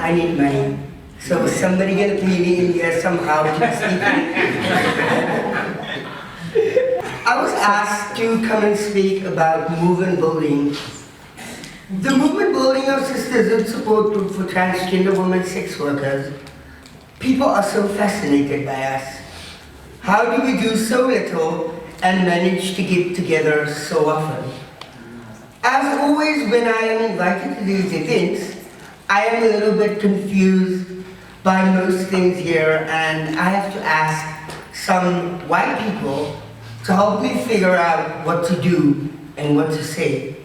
I need money. So is somebody gonna pay me in here somehow to speak? I was asked to come and speak about movement building. The movement building of Sista'z and support group for transgender women sex workers. People are so fascinated by us. How do we do so little and manage to get together so often? As always, when I am invited to these events, I am a little bit confused by most things here, and I have to ask some white people to help me figure out what to do and what to say.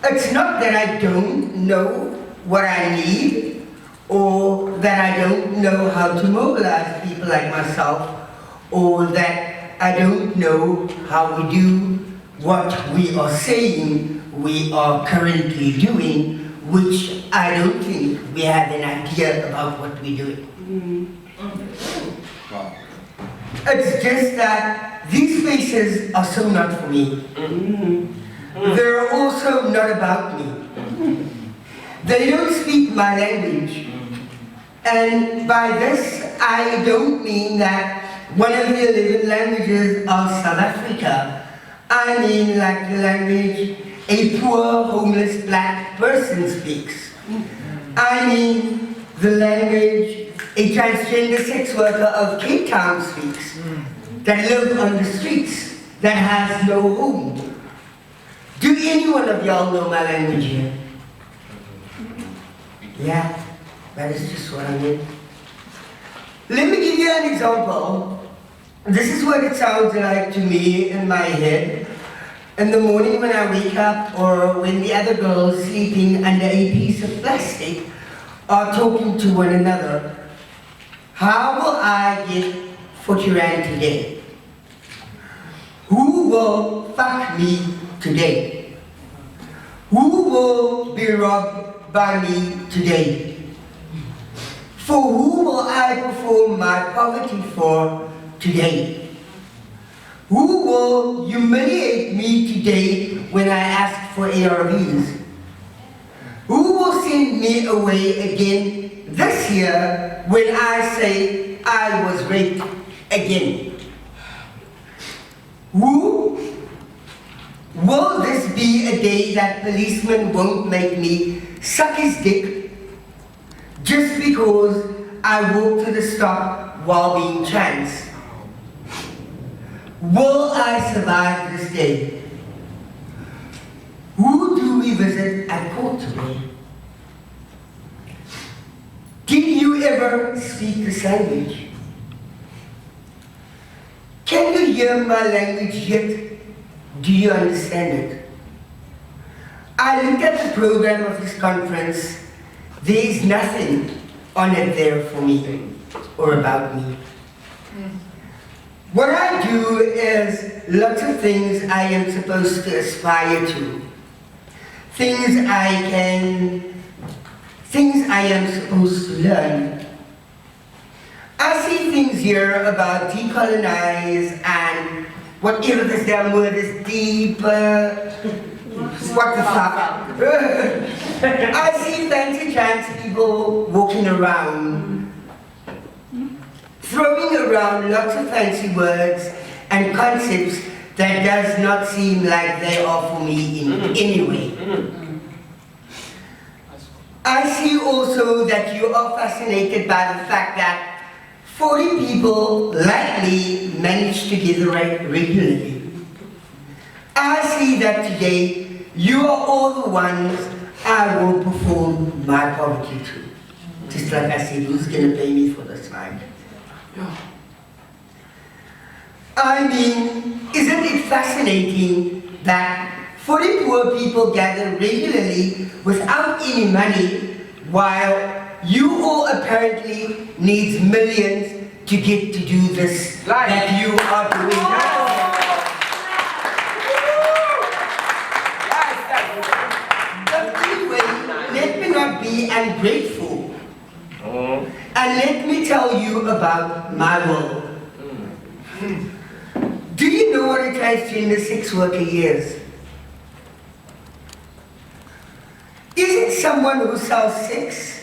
It's not that I don't know what I need, or that I don't know how to mobilize people like myself, or that I don't know how we do what we are saying we are currently doing, which I don't think we have an idea about what we're doing. It's just that these spaces are so not for me. They're also not about me. They don't speak my language. And by this, I don't mean that one of the 11 languages of South Africa. I mean like the language a poor, homeless black person speaks. I mean the language a transgender sex worker of Cape Town speaks, that lives on the streets, that has no home. Do any one of y'all know my language here? Yeah, that is just what I mean. Let me give you an example. This is what it sounds like to me in my head in the morning when I wake up, or when the other girls sleeping under a piece of plastic are talking to one another. How will I get 40 rand today? Who will fuck me today? Who will be robbed by me today? For who will I perform my poverty for today? Who will humiliate me today when I ask for ARVs? Who will send me away again this year when I say I was raped again? Who? Will this be a day that policemen won't make me suck his dick just because I walked to the stop while being trans? Will I survive this day? Who do we visit at court today? Did you ever speak this language? Can you hear my language yet? Do you understand it? I looked at the program of this conference. There is nothing on it there for me or about me. What I do is lots of things I am supposed to aspire to. Things I am supposed to learn. I see things here about decolonize and whatever this damn word is, what the fuck. I see fancy trans people walking around, throwing around lots of fancy words and concepts that does not seem like they are for me in any way. I see also that you are fascinated by the fact that 40 people like me manage to gather regularly. I see that today you are all the ones I will perform my poverty to. Just like I said, who's going to pay me for this ride? I mean, isn't it fascinating that 40 poor people gather regularly without any money, while you all apparently need millions to get to do this that you are doing now? But anyway, let me not be ungrateful. And let me tell you about my world. Do you know what a transgender sex worker is? Is it someone who sells sex?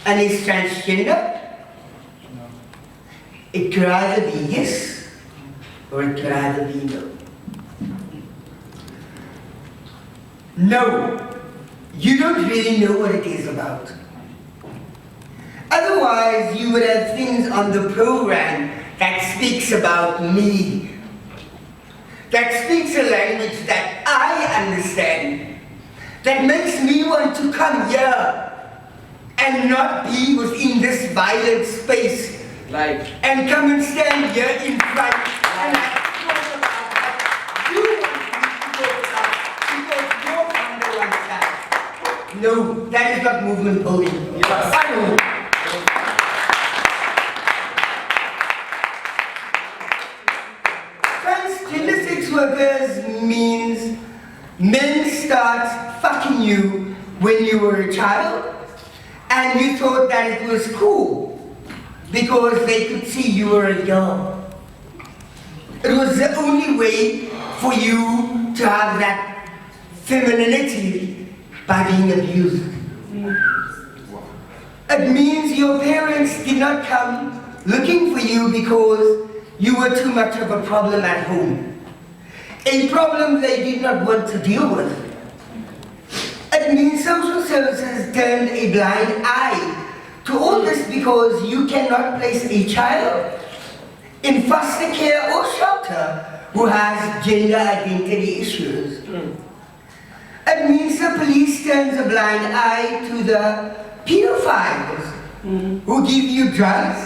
and is transgender, it could either be yes or it could either be no. No, you don't really know what it is about. Otherwise, you would have things on the program that speaks about me, that speaks a language that I understand, that makes me want to come here and not be within this violent space, and come and stand here in front and talk about what you want me to talk about because you're on the one side. No, that is not movement building. Yes. Transgender sex workers means men start fucking you when you were a child, and you thought that it was cool because they could see you were a girl. It was the only way for you to have that femininity by being abused. It means your parents did not come looking for you because you were too much of a problem at home. A problem they did not want to deal with. It means social services turned a blind eye to all this because you cannot place a child in foster care or shelter who has gender identity issues. It means the police turns a blind eye to the pedophiles who give you drugs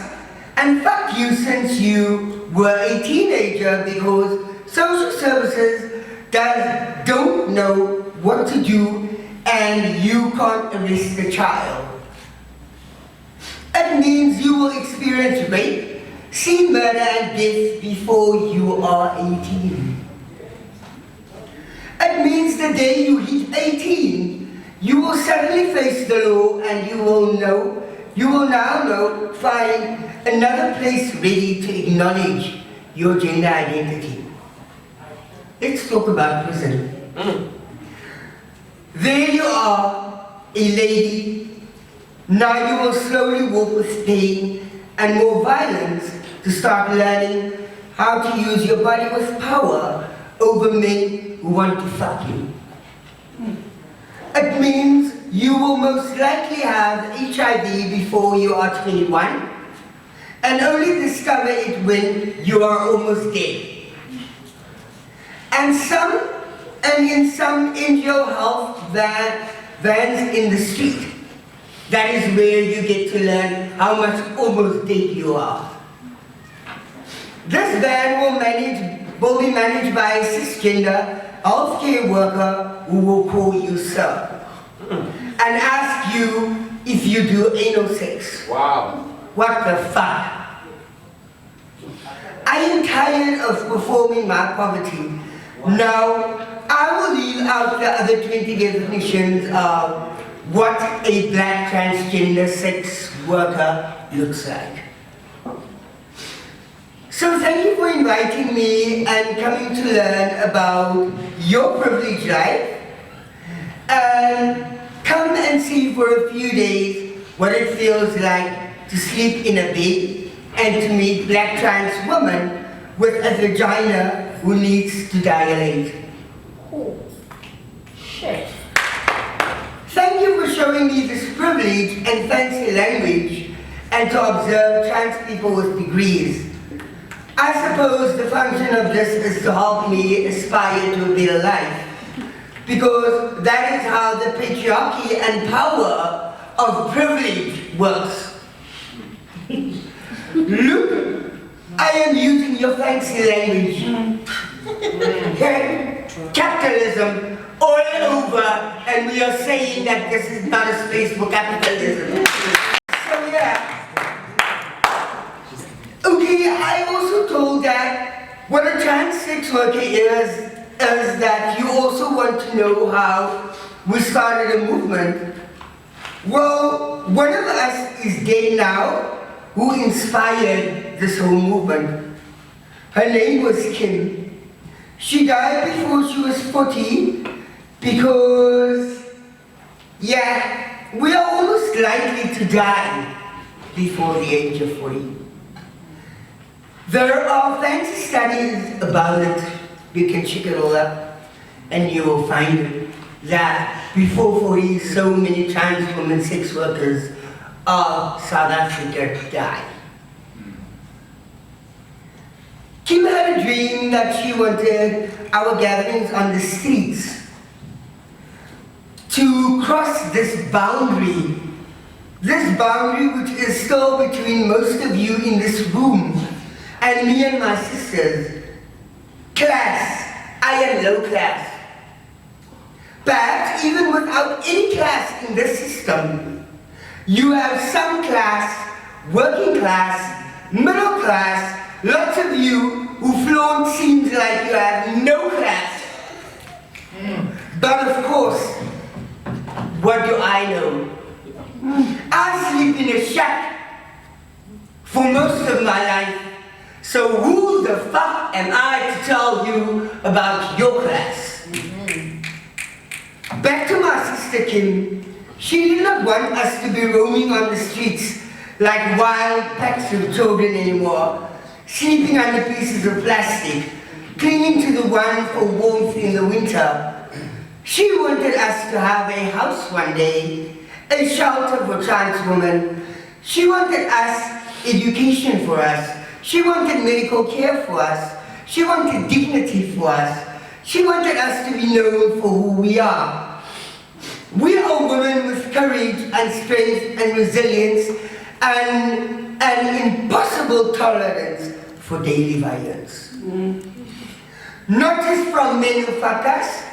and fuck you since you were a teenager because social services don't know what to do and you can't arrest the child. It means you will experience rape, see murder and death before you are 18. It means the day you hit 18, you will suddenly face the law and you will now find another place ready to acknowledge your gender identity. Let's talk about prison. There you are, a lady. Now you will slowly walk with pain and more violence to start learning how to use your body with power over men who want to fuck you. It means you will most likely have HIV before you are 21 and only discover it when you are almost dead. And in some NGO health vans in the street, that is where you get to learn how much almost dead you are. This van will be managed by a cisgender healthcare worker who will call you sir and ask you if you do anal sex. Wow. What the fuck? I am tired of performing my poverty. Now, I will leave out the other 20 definitions of what a black transgender sex worker looks like. So thank you for inviting me and coming to learn about your privileged life. And come and see for a few days what it feels like to sleep in a bed and to meet black trans women with a vagina who needs to dilate. Oh, shit. Thank you for showing me this privilege and fancy language and to observe trans people with degrees. I suppose the function of this is to help me aspire to a better life, because that is how the patriarchy and power of privilege works. Look, I am using your fancy language. Capitalism all over, and we are saying that this is not a space for capitalism. So yeah. Okay, I also told that what a trans sex worker is that you also want to know how we started a movement. Well, one of us is dead now who inspired this whole movement. Her name was Kim. She died before she was 40 because, yeah, we are almost likely to die before the age of 40. There are fancy studies about it. You can check it all up, and you will find that before 40, so many trans women sex workers of South Africa die. Kim had a dream that she wanted our gatherings on the streets to cross this boundary which is still between most of you in this room and me and my sisters. Class, I am low class. Perhaps even without any class in this system, you have some class, working class, middle class, lots of you who flaunt seems like you have no class. But of course, what do I know? I sleep in a shack for most of my life, so who the fuck am I to tell you about your class? Back to my sister Kim, she did not want us to be roaming on the streets like wild packs of children anymore, sleeping under pieces of plastic, clinging to the one for warmth in the winter. She wanted us to have a house one day, a shelter for trans women. She wanted us, education for us. She wanted medical care for us. She wanted dignity for us. She wanted us to be known for who we are. We are women with courage and strength and resilience and an impossible tolerance for daily violence. Not just from men who fuck us,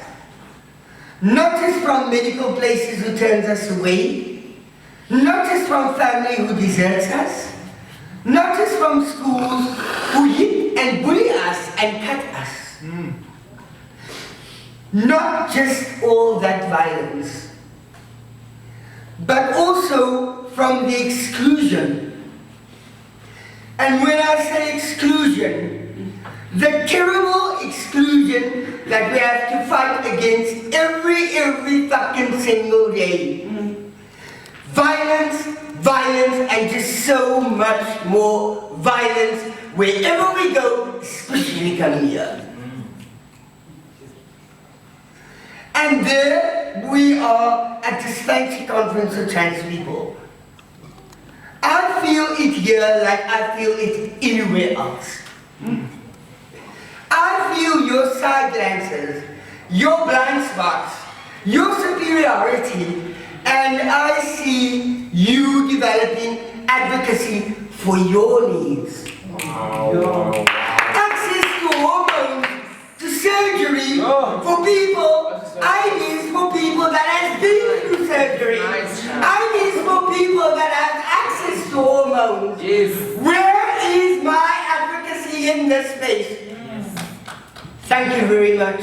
not just from medical places who turns us away, not just from family who deserts us, not just from schools who hit and bully us and cut us. Not just all that violence, but also from the exclusion. And when I say exclusion, the terrible exclusion that we have to fight against every fucking single day. Violence, violence, and just so much more violence wherever we go, especially coming here. And there we are at this fancy conference of trans people. I feel it here like I feel it anywhere else. I feel your side glances, your blind spots, your superiority, and I see you developing advocacy for your needs. Access to hormones, to surgery for people, IDs for people that have been through surgery, IDs for people that have access to hormones. Where is my advocacy in this space? Thank you very much.